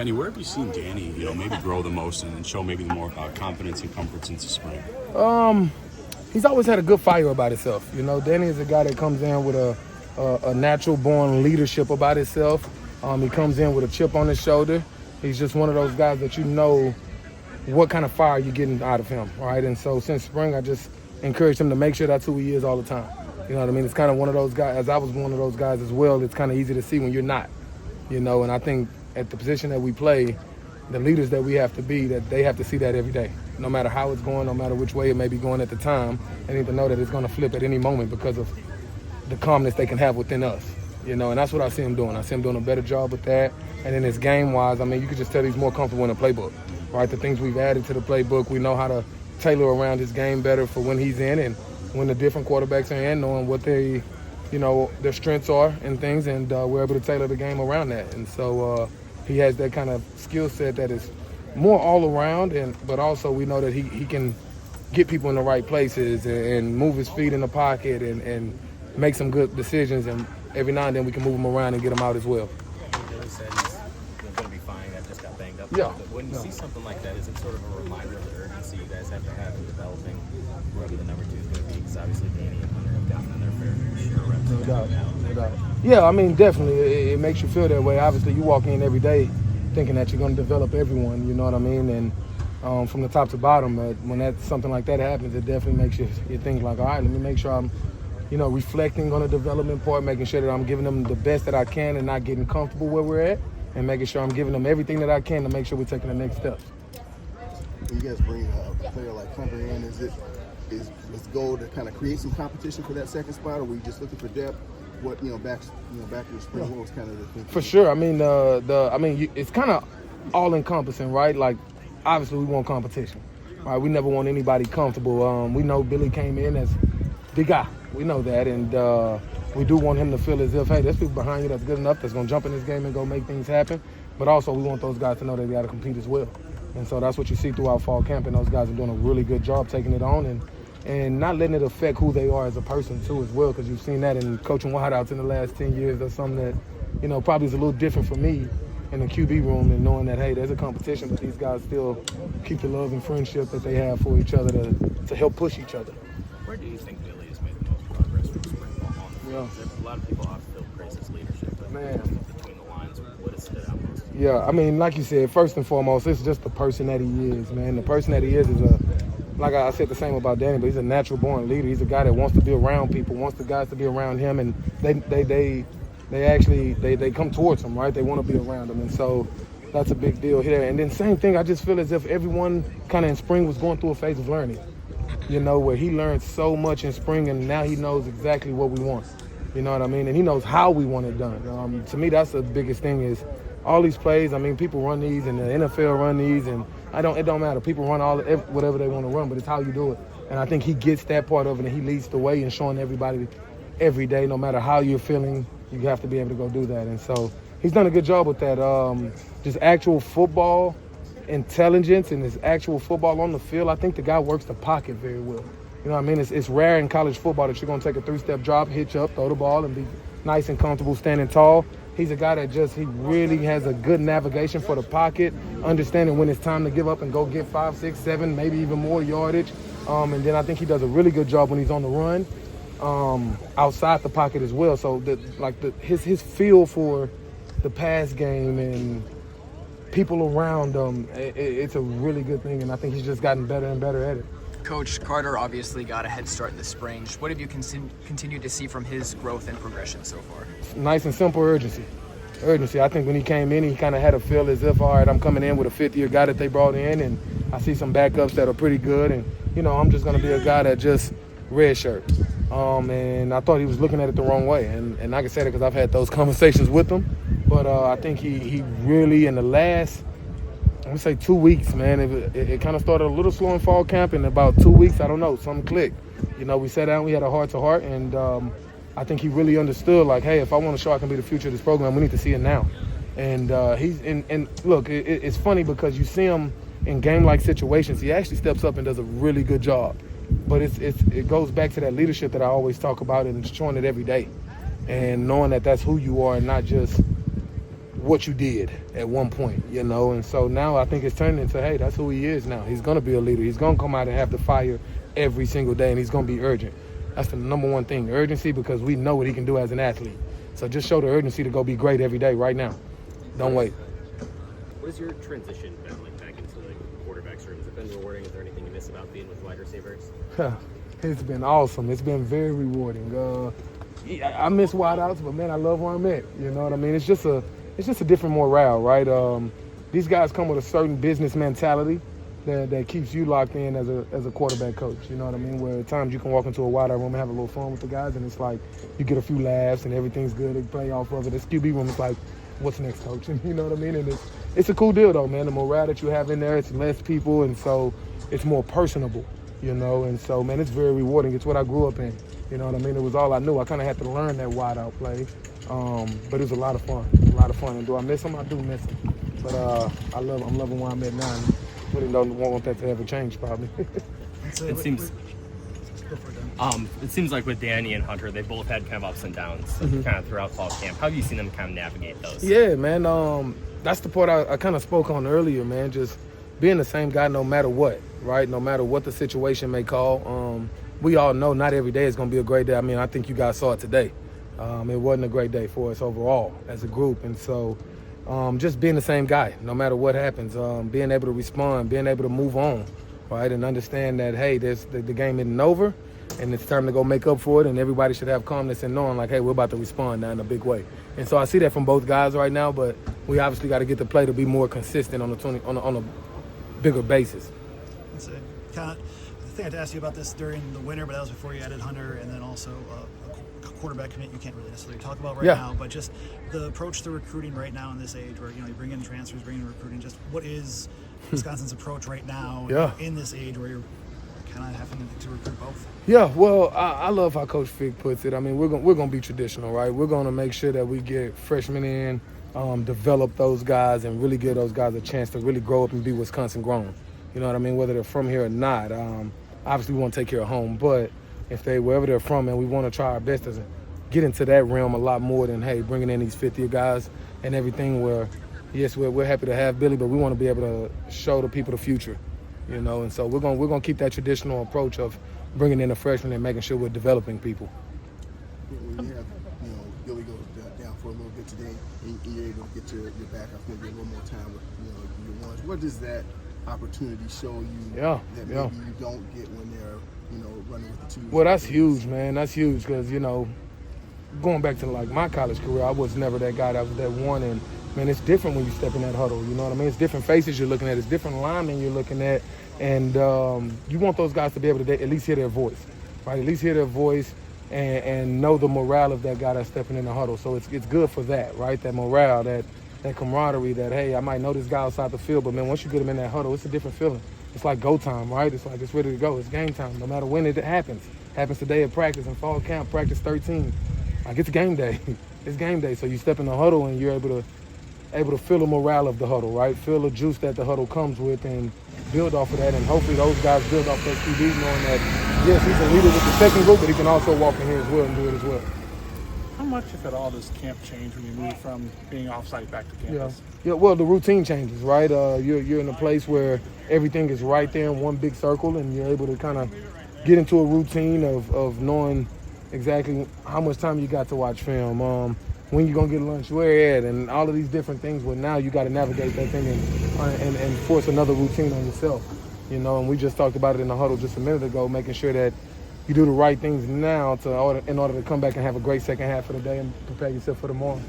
Kenny, where have you seen Danny, maybe grow the most and show maybe the more confidence and comfort since the spring? He's always had a good fire about himself. Danny is a guy that comes in with a natural-born leadership about himself. He comes in with a chip on his shoulder. He's just one of those guys that what kind of fire you're getting out of him, right? And so since spring, I just encouraged him to make sure that's who he is all the time. You know what I mean? It's kind of one of those guys, as I was one of those guys as well, it's kind of easy to see when you're not, and I think at the position that we play, the leaders that we have to be, that they have to see that every day. No matter how it's going, no matter which way it may be going at the time, they need to know that it's going to flip at any moment because of the calmness they can have within us. And that's what I see him doing. I see him doing a better job with that. And then his game-wise, you could just tell he's more comfortable in the playbook, right? The things we've added to the playbook, we know how to tailor around his game better for when he's in and when the different quarterbacks are in, knowing what they, their strengths are and things, and we're able to tailor the game around that. And so he has that kind of skill set that is more all around, but also we know that he can get people in the right places and move his feet in the pocket and make some good decisions, and every now and then we can move him around and get him out as well. Billy said he's going to be fine. That just got banged up. Yeah. But when you see something like that, is it sort of a reminder of the urgency you guys have to have in developing whoever the number 2 is going to be? Because obviously Danny and Hunter have gotten in their fair share of reps. No doubt. Yeah, definitely. It makes you feel that way. Obviously, you walk in every day thinking that you're going to develop everyone, you know what I mean? And from the top to bottom, when something like that happens, it definitely makes you think like, all right, let me make sure I'm reflecting on the development part, making sure that I'm giving them the best that I can and not getting comfortable where we're at, and making sure I'm giving them everything that I can to make sure we're taking the next steps. When you guys bring a player like Hunter in, is the goal to kind of create some competition for that second spot, or were you just looking for depth? Back in the spring, what was kind of the thing? For sure. It's kind of all encompassing, right? Like, obviously, we want competition, right? We never want anybody comfortable. We know Billy came in as the guy. We know that, and we do want him to feel as if, hey, there's people behind you that's good enough that's going to jump in this game and go make things happen. But also, we want those guys to know that they got to compete as well. And so that's what you see throughout fall camp, and those guys are doing a really good job taking it on and not letting it affect who they are as a person, too, as well, because you've seen that in coaching wideouts in the last 10 years. That's something that, probably is a little different for me in the QB room, and knowing that, hey, there's a competition, but these guys still keep the love and friendship that they have for each other to help push each other. Where do you think Billy has made the most progress from spring ball on the field? Yeah. A lot of people often praise his leadership, but between the lines, what has stood out most? Yeah, like you said, first and foremost, it's just the person that he is, man. The person that he is like I said the same about Danny, but he's a natural-born leader. He's a guy that wants to be around people, wants the guys to be around him, and they actually come towards him, right? They want to be around him, and so that's a big deal here. And then same thing, I just feel as if everyone kind of in spring was going through a phase of learning, where he learned so much in spring, and now he knows exactly what we want. You know what I mean? And he knows how we want it done. To me, that's the biggest thing is all these plays. People run these, and the NFL run these, and it don't matter. People run whatever they want to run, but it's how you do it. And I think he gets that part of it, and he leads the way in showing everybody every day, no matter how you're feeling, you have to be able to go do that. And so he's done a good job with that. Just actual football intelligence and his actual football on the field. I think the guy works the pocket very well. You know what I mean? It's rare in college football that you're going to take a 3-step drop, hitch up, throw the ball, and be nice and comfortable standing tall. He's a guy that he really has a good navigation for the pocket, understanding when it's time to give up and go get 5, 6, 7, maybe even more yardage. And then I think he does a really good job when he's on the run, outside the pocket as well. So his feel for the pass game and people around him, it's a really good thing. And I think he's just gotten better and better at it. Coach Carter obviously got a head start this spring. What have you continued to see from his growth and progression so far? Nice and simple urgency. I think when he came in, he kind of had a feel as if, all right, I'm coming in with a fifth-year guy that they brought in, and I see some backups that are pretty good, and, I'm just going to be a guy that just red shirt. And I thought he was looking at it the wrong way, and I can say that because I've had those conversations with him. But I think he really, in the last, I'm going to say 2 weeks, man, it kind of started a little slow in fall camp. In about 2 weeks, I don't know, something clicked. We sat down, we had a heart-to-heart, and I think he really understood, like, hey, if I want to show I can be the future of this program, we need to see it now. And look, it's funny because you see him in game-like situations. He actually steps up and does a really good job. But it goes back to that leadership that I always talk about and showing it every day. And knowing that that's who you are and not just what you did at one point, you know. And so now I think it's turned into, hey, that's who he is now. He's going to be a leader. He's going to come out and have the fire every single day, and he's going to be urgent. That's the number one thing, urgency, because we know what he can do as an athlete. So just show the urgency to go be great every day right now. Don't wait. What has your transition been like back into the quarterback's room? Has it been rewarding? Is there anything you miss about being with wide receivers? It's been awesome. It's been very rewarding. I miss wideouts, but man, I love where I'm at. You know what I mean? It's just a different morale, right? These guys come with a certain business mentality that keeps you locked in as a quarterback coach. You know what I mean? Where at times you can walk into a wideout room and have a little fun with the guys, and it's like you get a few laughs and everything's good. They play off of it. This QB room is like, what's next, coach? And you know what I mean? And it's a cool deal though, man. The morale that you have in there, it's less people, and so it's more personable. You know, and so, man, it's very rewarding. It's what I grew up in. You know what I mean? It was all I knew. I kind of had to learn that wideout play, but it was a lot of fun. And do I miss him? I do miss him. But I'm loving where I'm at now. And really don't want that to ever change, probably. It seems. It seems like with Danny and Hunter, they both had kind of ups and downs kind of throughout fall camp. How have you seen them kind of navigate those? Yeah, man. That's the part I kind of spoke on earlier, man. Just being the same guy no matter what, right? No matter what the situation may call. We all know not every day is going to be a great day. I mean, I think you guys saw it today. It wasn't a great day for us overall as a group. And so just being the same guy no matter what happens, being able to respond, being able to move on, right? And understand that, hey, the game isn't over and it's time to go make up for it. And everybody should have calmness and knowing like, hey, we're about to respond now in a big way. And so I see that from both guys right now, but we obviously got to get the play to be more consistent on a bigger basis. That's it. I think I had to ask you about this during the winter, but that was before you added Hunter, and then also a quarterback commit you can't really necessarily talk about right now, but just the approach to recruiting right now in this age where, you bring in transfers, bring in recruiting, just what is Wisconsin's approach right now in this age where you're kind of having to recruit both? Yeah, well, I love how Coach Fick puts it. I mean, we're gonna be traditional, right? We're going to make sure that we get freshmen in, develop those guys, and really give those guys a chance to really grow up and be Wisconsin grown. You know what I mean? Whether they're from here or not. Obviously, we want to take care of home, but if wherever they're from, and we want to try our best to get into that realm a lot more than, hey, bringing in these fifth-year guys and everything where, yes, we're happy to have Billy, but we want to be able to show the people the future, you know? And so we're gonna keep that traditional approach of bringing in a freshman and making sure we're developing people. When you have, Billy goes down for a little bit today, and you're able to get your backup maybe a little more time with, your ones, what does that opportunity show you that maybe you don't get when they're, running with the two? Well, that's huge, man. That's huge because, going back to like my college career, I was never that guy that was that one. And man, it's different when you step in that huddle. You know what I mean? It's different faces you're looking at. It's different linemen you're looking at. And you want those guys to be able to at least hear their voice, right? At least hear their voice and know the morale of that guy that's stepping in the huddle. So it's good for that, right? That morale, that camaraderie, that, hey, I might know this guy outside the field, but man, once you get him in that huddle, it's a different feeling. It's like go time, right? It's like it's ready to go. It's game time, no matter when it happens. Happens today at practice, in fall camp, practice 13. Like, it's game day. It's game day. So you step in the huddle and you're able to feel the morale of the huddle, right? Feel the juice that the huddle comes with and build off of that. And hopefully those guys build off those QBs knowing that, yes, he's a leader with the second group, but he can also walk in here as well and do it as well. How much, if at all, does camp change when you move from being off-site back to campus? Yeah. Well, the routine changes, right? You're in a place where everything is right there in one big circle, and you're able to kind of get into a routine of knowing exactly how much time you got to watch film, when you're going to get lunch, where at, and all of these different things. Well, now you got to navigate that thing and force another routine on yourself, and we just talked about it in the huddle just a minute ago, making sure that you do the right things now in order to come back and have a great second half of the day and prepare yourself for tomorrow.